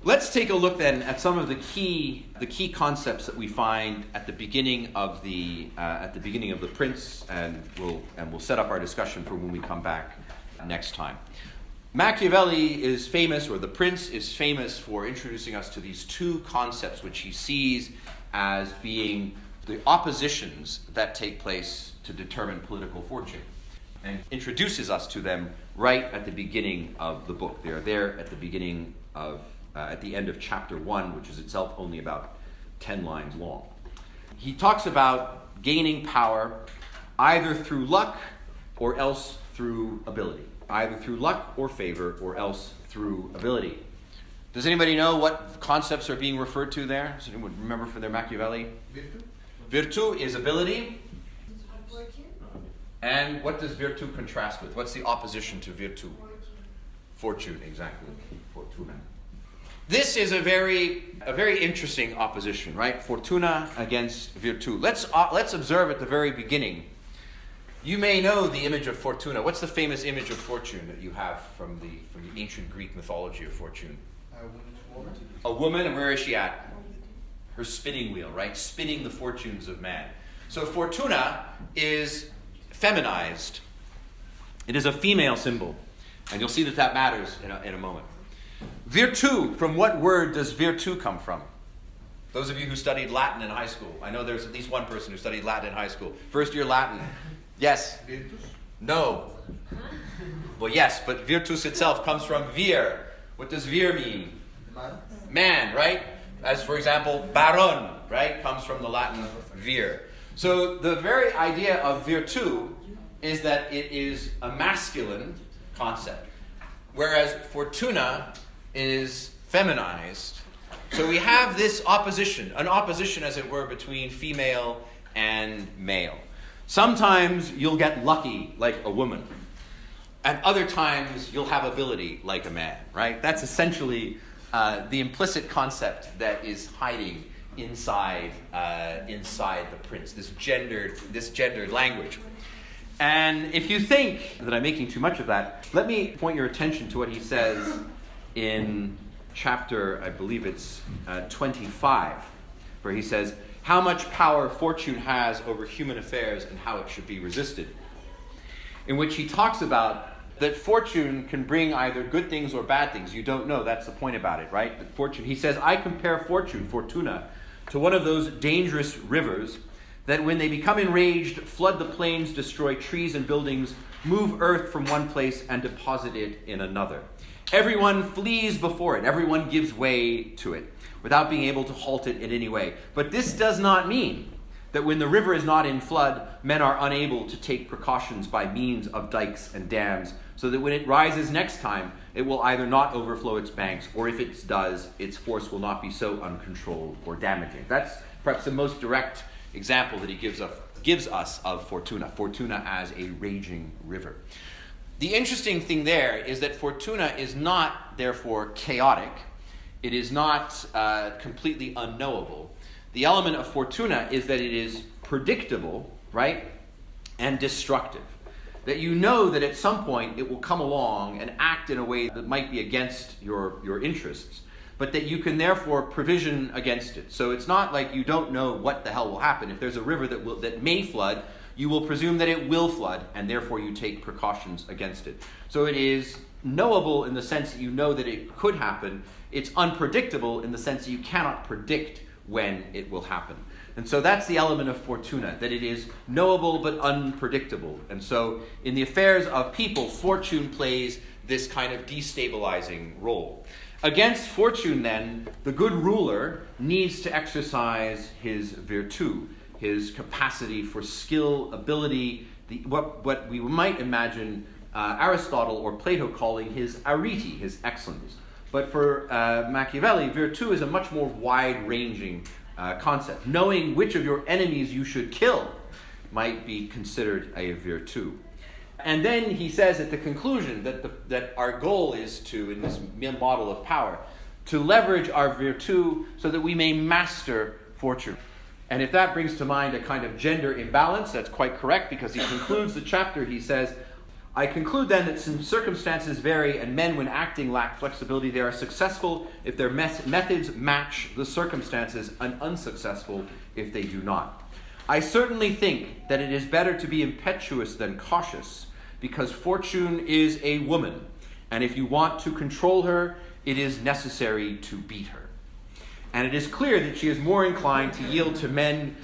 Let's take a look then at some of the key concepts that we find at the beginning of the Prince, and we'll set up our discussion for when we come back next time. Machiavelli is famous, or the Prince is famous, for introducing us to these two concepts which he sees as being the oppositions that take place to determine political fortune, and introduces us to them right at the beginning of the book. They are there at the beginning of at the end of chapter 1, which is itself only about 10 lines long. He talks about gaining power either through luck or else through ability. Either through luck or favor or else through ability. Does anybody know what concepts are being referred to there? Does anyone remember from their Machiavelli? Virtu is ability. And what does virtu contrast with? What's the opposition to virtu? Fortune, exactly. Fortuna. This is a very interesting opposition, right? Fortuna against virtu. Let's observe at the very beginning. You may know the image of Fortuna. What's the famous image of fortune that you have from the ancient Greek mythology of fortune? A woman, and where is she at? Her spinning wheel, right? Spinning the fortunes of man. So Fortuna is feminized. It is a female symbol. And you'll see that matters in a moment. Virtu, from what word does virtu come from? Those of you who studied Latin in high school. I know there's at least one person who studied Latin in high school. First year Latin. Yes? Virtus? No. Well, yes, but virtus itself comes from vir. What does vir mean? Man, right? As, for example, baron, right? Comes from the Latin vir. So the very idea of virtu is that it is a masculine concept, whereas fortuna is feminized. So we have this opposition, an opposition, as it were, between female and male. Sometimes you'll get lucky like a woman, and other times you'll have ability like a man, right? That's essentially the implicit concept that is hiding inside the Prince, this gendered language. And if you think that I'm making too much of that, let me point your attention to what he says in chapter, I believe it's 25, where he says, how much power fortune has over human affairs and how it should be resisted. In which he talks about that fortune can bring either good things or bad things. You don't know. That's the point about it, right? That fortune. He says, I compare fortune, fortuna, to one of those dangerous rivers that when they become enraged, flood the plains, destroy trees and buildings, move earth from one place and deposit it in another. Everyone flees before it. Everyone gives way to it without being able to halt it in any way. But this does not mean that when the river is not in flood, men are unable to take precautions by means of dikes and dams, so that when it rises next time, it will either not overflow its banks, or if it does, its force will not be so uncontrolled or damaging. That's perhaps the most direct example that he gives us of Fortuna as a raging river. The interesting thing there is that Fortuna is not, therefore, chaotic. It is not completely unknowable. The element of Fortuna is that it is predictable, right, and destructive. That you know that at some point it will come along and act in a way that might be against your interests, but that you can therefore provision against it. So it's not like you don't know what the hell will happen. If there's a river that may flood, you will presume that it will flood, and therefore you take precautions against it. So it is knowable in the sense that you know that it could happen. It's unpredictable in the sense that you cannot predict when it will happen. And so that's the element of Fortuna, that it is knowable but unpredictable. And so in the affairs of people, fortune plays this kind of destabilizing role. Against fortune, then, the good ruler needs to exercise his virtu, his capacity for skill, ability, what we might imagine Aristotle or Plato calling his arete, his excellence. But for Machiavelli, virtu is a much more wide-ranging concept. Knowing which of your enemies you should kill might be considered a virtu. And then he says at the conclusion that our goal is to, in this model of power, to leverage our virtu so that we may master fortune. And if that brings to mind a kind of gender imbalance, that's quite correct, because he concludes the chapter, he says, I conclude then that since circumstances vary and men when acting lack flexibility, they are successful if their methods match the circumstances and unsuccessful if they do not. I certainly think that it is better to be impetuous than cautious, because fortune is a woman, and if you want to control her, it is necessary to beat her. And it is clear that she is more inclined to yield to men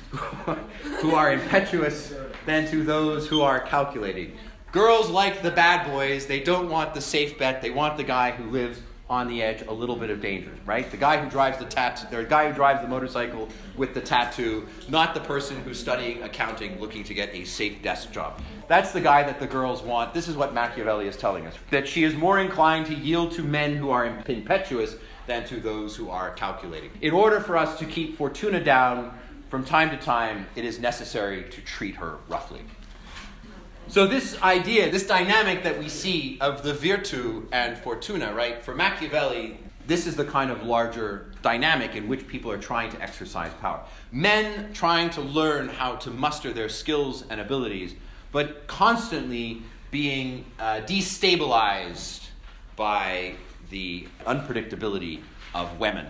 who are impetuous than to those who are calculating. Girls like the bad boys. They don't want the safe bet. They want the guy who lives on the edge, a little bit of danger, right? The guy who drives the motorcycle with the tattoo, not the person who's studying accounting, looking to get a safe desk job. That's the guy that the girls want. This is what Machiavelli is telling us, that she is more inclined to yield to men who are impetuous than to those who are calculating. In order for us to keep Fortuna down from time to time, it is necessary to treat her roughly. So this idea, this dynamic that we see of the virtu and fortuna, right? For Machiavelli, this is the kind of larger dynamic in which people are trying to exercise power. Men trying to learn how to muster their skills and abilities, but constantly being destabilized by the unpredictability of women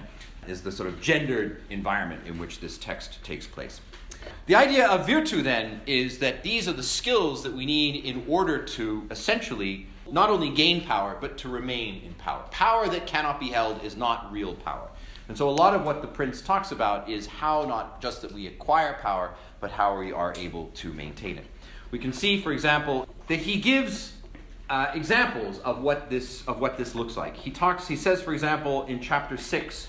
is the sort of gendered environment in which this text takes place. The idea of virtu, then, is that these are the skills that we need in order to essentially not only gain power, but to remain in power. Power that cannot be held is not real power. And so a lot of what the prince talks about is how not just that we acquire power, but how we are able to maintain it. We can see, for example, that he gives examples of what this looks like. He says, for example, in chapter 6,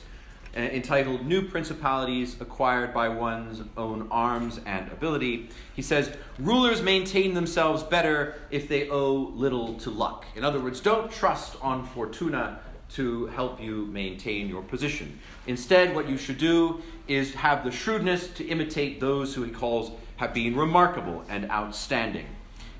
entitled New Principalities Acquired by One's Own Arms and Ability, he says, rulers maintain themselves better if they owe little to luck. In other words, don't trust on fortuna to help you maintain your position. Instead, what you should do is have the shrewdness to imitate those who he calls have been remarkable and outstanding,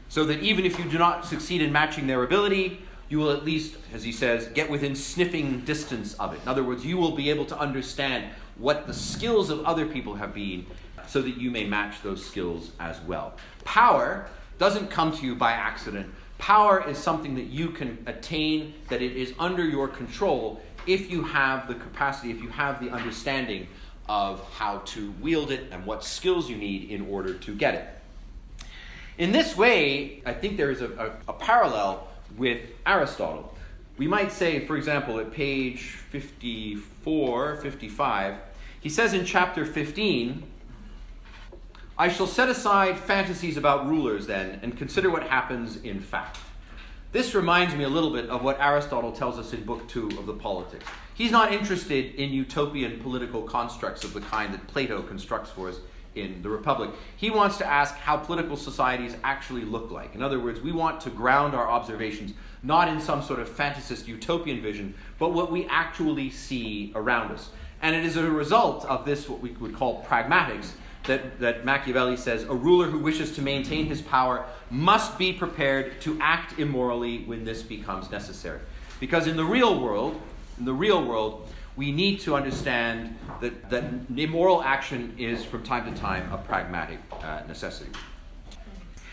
so that even if you do not succeed in matching their ability, you will at least, as he says, get within sniffing distance of it. In other words, you will be able to understand what the skills of other people have been so that you may match those skills as well. Power doesn't come to you by accident. Power is something that you can attain, that it is under your control if you have the capacity, if you have the understanding of how to wield it and what skills you need in order to get it. In this way, I think there is a parallel with Aristotle. We might say, for example, at page 54, 55, he says in chapter 15, I shall set aside fantasies about rulers then and consider what happens in fact. This reminds me a little bit of what Aristotle tells us in Book 2 of the Politics. He's not interested in utopian political constructs of the kind that Plato constructs for us in the Republic. He wants to ask how political societies actually look like. In other words, we want to ground our observations not in some sort of fantasist utopian vision, but what we actually see around us. And it is a result of this, what we would call pragmatics, that Machiavelli says a ruler who wishes to maintain his power must be prepared to act immorally when this becomes necessary. Because in the real world, we need to understand that immoral action is, from time to time, a pragmatic necessity.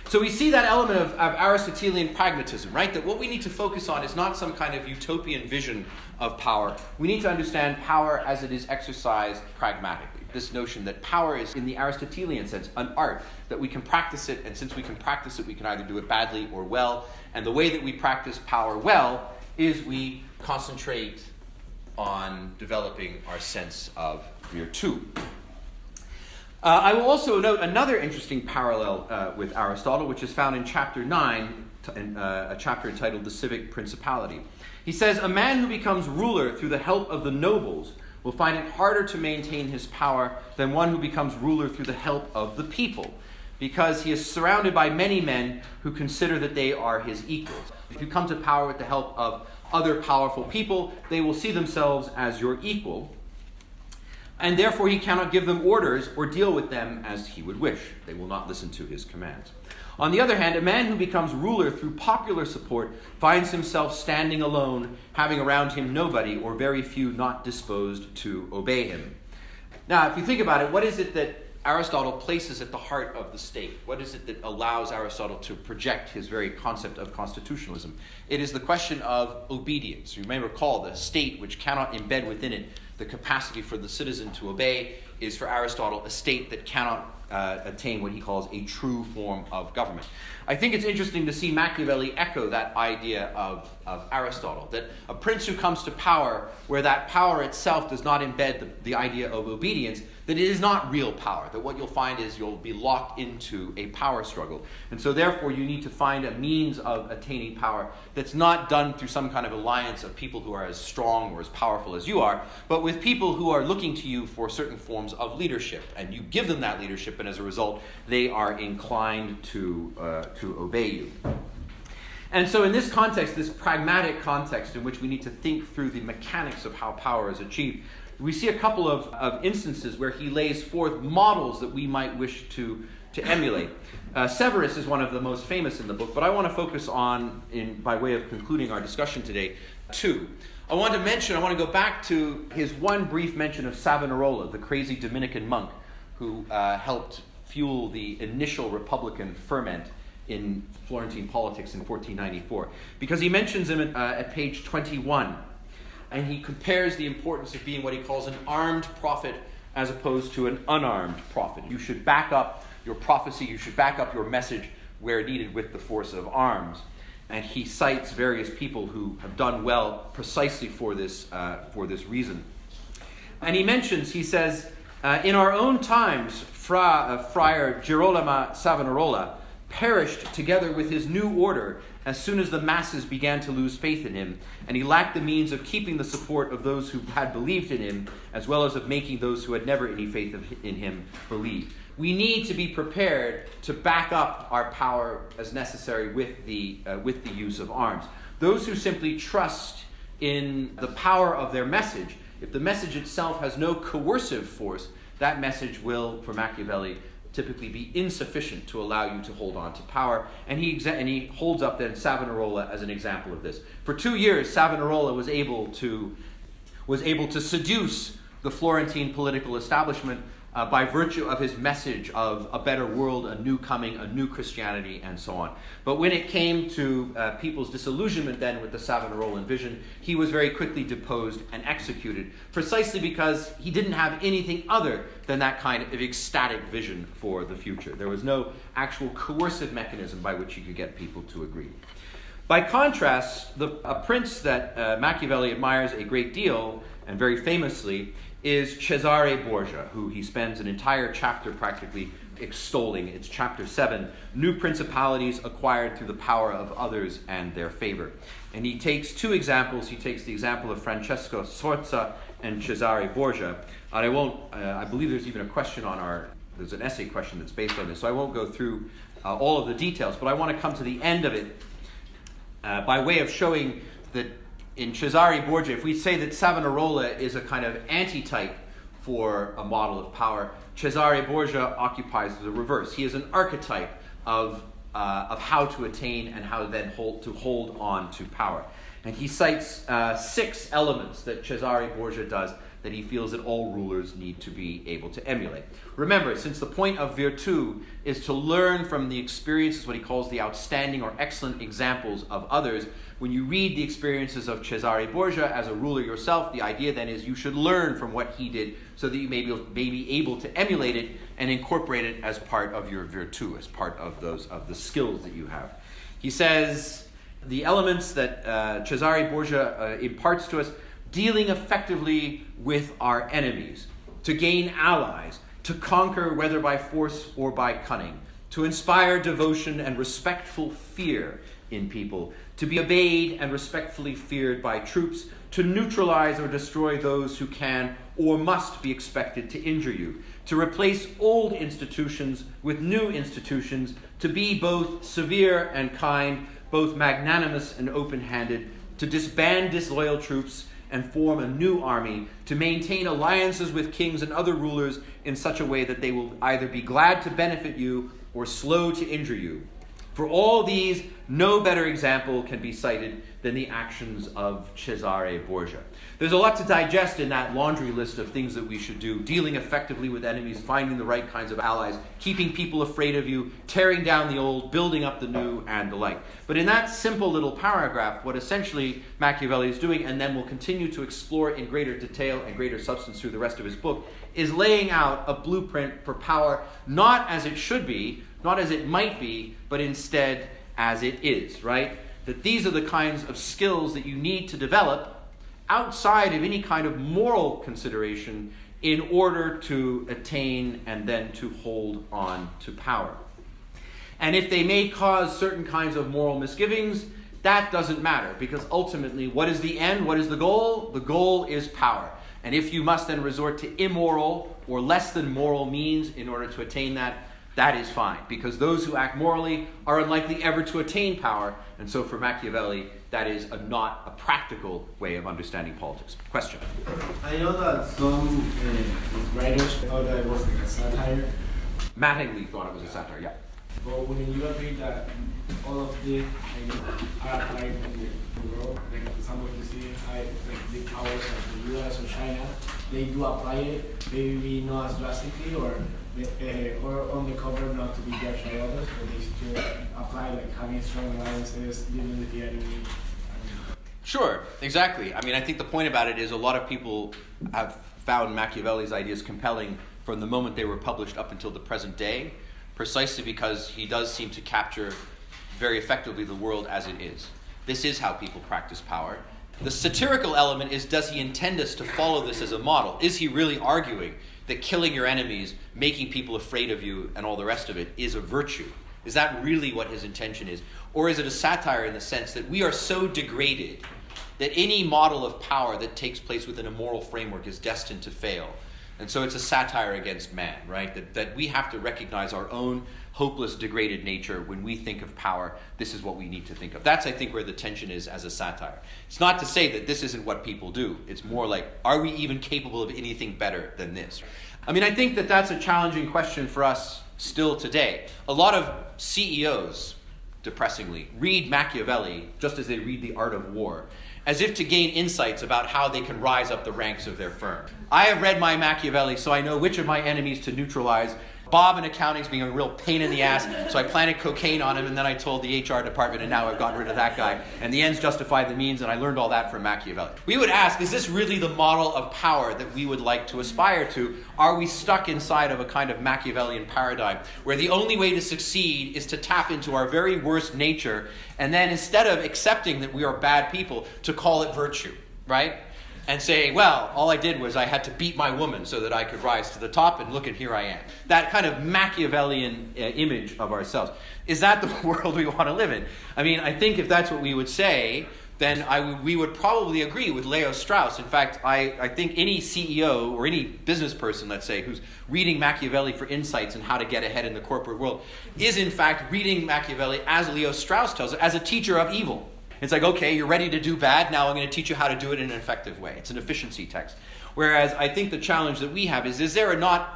So we see that element of Aristotelian pragmatism, right? That what we need to focus on is not some kind of utopian vision of power. We need to understand power as it is exercised pragmatically. This notion that power is, in the Aristotelian sense, an art, that we can practice it, and since we can practice it, we can either do it badly or well. And the way that we practice power well is we concentrate on developing our sense of virtu. I will also note another interesting parallel with Aristotle, which is found in chapter 9, a chapter entitled The Civic Principality. He says, a man who becomes ruler through the help of the nobles will find it harder to maintain his power than one who becomes ruler through the help of the people, because he is surrounded by many men who consider that they are his equals. If you come to power with the help of other powerful people, they will see themselves as your equal, and therefore he cannot give them orders or deal with them as he would wish. They will not listen to his commands. On the other hand, a man who becomes ruler through popular support finds himself standing alone, having around him nobody or very few not disposed to obey him. Now, if you think about it, what is it that Aristotle places at the heart of the state? What is it that allows Aristotle to project his very concept of constitutionalism? It is the question of obedience. You may recall the state which cannot embed within it the capacity for the citizen to obey is for Aristotle a state that cannot attain what he calls a true form of government. I think it's interesting to see Machiavelli echo that idea of Aristotle, that a prince who comes to power where that power itself does not embed the idea of obedience, that it is not real power, that what you'll find is you'll be locked into a power struggle. And so therefore you need to find a means of attaining power that's not done through some kind of alliance of people who are as strong or as powerful as you are, but with people who are looking to you for certain forms of leadership. And you give them that leadership, and as a result, they are inclined to obey you. And so in this context, this pragmatic context in which we need to think through the mechanics of how power is achieved, we see a couple of instances where he lays forth models that we might wish to emulate. Severus is one of the most famous in the book, but I want to focus on, by way of concluding our discussion today, two. I want to go back to his one brief mention of Savonarola, the crazy Dominican monk who helped fuel the initial Republican ferment in Florentine politics in 1494, because he mentions him at page 21. And he compares the importance of being what he calls an armed prophet as opposed to an unarmed prophet. You should back up your prophecy, you should back up your message where needed with the force of arms. And he cites various people who have done well precisely for this reason. And he says, in our own times, Friar Girolamo Savonarola perished together with his new order as soon as the masses began to lose faith in him, and he lacked the means of keeping the support of those who had believed in him, as well as of making those who had never any faith in him believe. We need to be prepared to back up our power as necessary with the use of arms. Those who simply trust in the power of their message, if the message itself has no coercive force, that message will, for Machiavelli, typically be insufficient to allow you to hold on to power. And he holds up then Savonarola as an example of this. For 2 years, Savonarola was able to seduce the Florentine political establishment by virtue of his message of a better world, a new coming, a new Christianity, and so on. But when it came to people's disillusionment then with the Savonarolan vision, he was very quickly deposed and executed, precisely because he didn't have anything other than that kind of ecstatic vision for the future. There was no actual coercive mechanism by which he could get people to agree. By contrast, a prince that Machiavelli admires a great deal, and very famously, is Cesare Borgia, who he spends an entire chapter practically extolling. It's chapter 7, New Principalities Acquired Through the Power of Others and Their Favor. And he takes two examples. He takes the example of Francesco Sforza and Cesare Borgia. And I believe there's even a question there's an essay question that's based on this, so I won't go through all of the details, but I want to come to the end of it by way of showing that in Cesare Borgia, if we say that Savonarola is a kind of antitype for a model of power, Cesare Borgia occupies the reverse. He is an archetype of how to attain and how then hold on to power. And he cites 6 elements that Cesare Borgia does that he feels that all rulers need to be able to emulate. Remember, since the point of virtu is to learn from the experiences, what he calls the outstanding or excellent examples of others, when you read the experiences of Cesare Borgia as a ruler yourself, the idea then is you should learn from what he did so that you may be able to emulate it and incorporate it as part of your virtu, as part of the skills that you have. He says the elements that Cesare Borgia imparts to us: dealing effectively with our enemies, to gain allies, to conquer whether by force or by cunning, to inspire devotion and respectful fear in people, to be obeyed and respectfully feared by troops, to neutralize or destroy those who can or must be expected to injure you, to replace old institutions with new institutions, to be both severe and kind, both magnanimous and open-handed, to disband disloyal troops and form a new army, to maintain alliances with kings and other rulers in such a way that they will either be glad to benefit you or slow to injure you. For all these, no better example can be cited than the actions of Cesare Borgia. There's a lot to digest in that laundry list of things that we should do: dealing effectively with enemies, finding the right kinds of allies, keeping people afraid of you, tearing down the old, building up the new, and the like. But in that simple little paragraph, what essentially Machiavelli is doing, and then will continue to explore in greater detail and greater substance through the rest of his book, is laying out a blueprint for power, not as it should be, not as it might be, but instead as it is, right? That these are the kinds of skills that you need to develop outside of any kind of moral consideration in order to attain and then to hold on to power. And if they may cause certain kinds of moral misgivings, that doesn't matter, because ultimately, what is the end? What is the goal? The goal is power. And if you must then resort to immoral or less than moral means in order to attain that, that is fine, because those who act morally are unlikely ever to attain power. And so for Machiavelli, that is not a practical way of understanding politics. Question? I know that some writers thought that it was like a satire. Mattingly thought it was a satire, yeah. But when you agree that all of this are applied in the world, like for example, you see like big powers like the US or China, they do apply it, maybe not as drastically or on the cover not to be judged by others, but they still apply like having strong alliances, dealing with the enemy. Sure, exactly. I mean, I think the point about it is a lot of people have found Machiavelli's ideas compelling from the moment they were published up until the present day, precisely because he does seem to capture very effectively the world as it is. This is how people practice power. The satirical element is, does he intend us to follow this as a model? Is he really arguing that killing your enemies, making people afraid of you, and all the rest of it is a virtue? Is that really what his intention is? Or is it a satire in the sense that we are so degraded that any model of power that takes place within a moral framework is destined to fail? And so it's a satire against man, right? That we have to recognize our own hopeless, degraded nature when we think of power. This is what we need to think of. That's, I think, where the tension is as a satire. It's not to say that this isn't what people do. It's more like, are we even capable of anything better than this? I mean, I think that that's a challenging question for us still today. A lot of CEOs, depressingly, read Machiavelli just as they read The Art of War, as if to gain insights about how they can rise up the ranks of their firm. I have read my Machiavelli, so I know which of my enemies to neutralize. Bob in accounting is being a real pain in the ass, so I planted cocaine on him, and then I told the HR department, and now I've gotten rid of that guy. And the ends justify the means, and I learned all that from Machiavelli. We would ask, is this really the model of power that we would like to aspire to? Are we stuck inside of a kind of Machiavellian paradigm where the only way to succeed is to tap into our very worst nature, and then instead of accepting that we are bad people, to call it virtue, right? And say, well, all I did was I had to beat my woman so that I could rise to the top, and look, and here I am. That kind of Machiavellian image of ourselves. Is that the world we want to live in? I mean, I think if that's what we would say, then we would probably agree with Leo Strauss. In fact, I think any CEO or any business person, let's say, who's reading Machiavelli for insights on how to get ahead in the corporate world, is in fact reading Machiavelli, as Leo Strauss tells it, as a teacher of evil. It's like, okay, you're ready to do bad, now I'm going to teach you how to do it in an effective way. It's an efficiency text. Whereas I think the challenge that we have is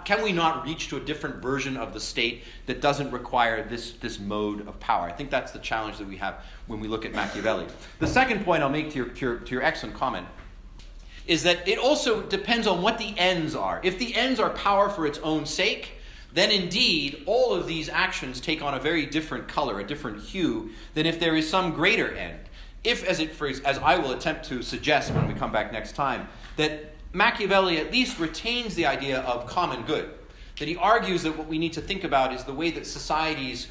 can we not reach to a different version of the state that doesn't require this mode of power? I think that's the challenge that we have when we look at Machiavelli. The second point I'll make to your excellent comment is that it also depends on what the ends are. If the ends are power for its own sake, then indeed all of these actions take on a very different color, a different hue, than if there is some greater end. If, as I will attempt to suggest when we come back next time, that Machiavelli at least retains the idea of common good, that he argues that what we need to think about is the way that societies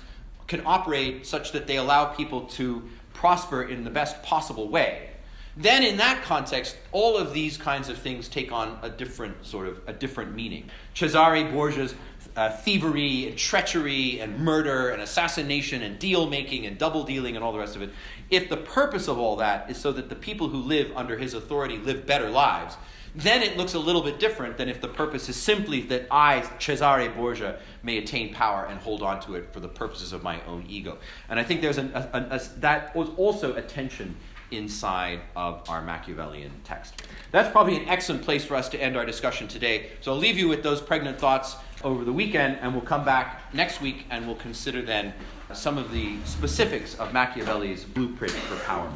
can operate such that they allow people to prosper in the best possible way, then in that context, all of these kinds of things take on a different meaning. Cesare Borgia's thievery and treachery and murder and assassination and deal-making and double-dealing and all the rest of it, if the purpose of all that is so that the people who live under his authority live better lives, then it looks a little bit different than if the purpose is simply that I, Cesare Borgia, may attain power and hold on to it for the purposes of my own ego. And I think there's that was also a tension inside of our Machiavellian text. That's probably an excellent place for us to end our discussion today. So I'll leave you with those pregnant thoughts over the weekend, and we'll come back next week and we'll consider then some of the specifics of Machiavelli's blueprint for power.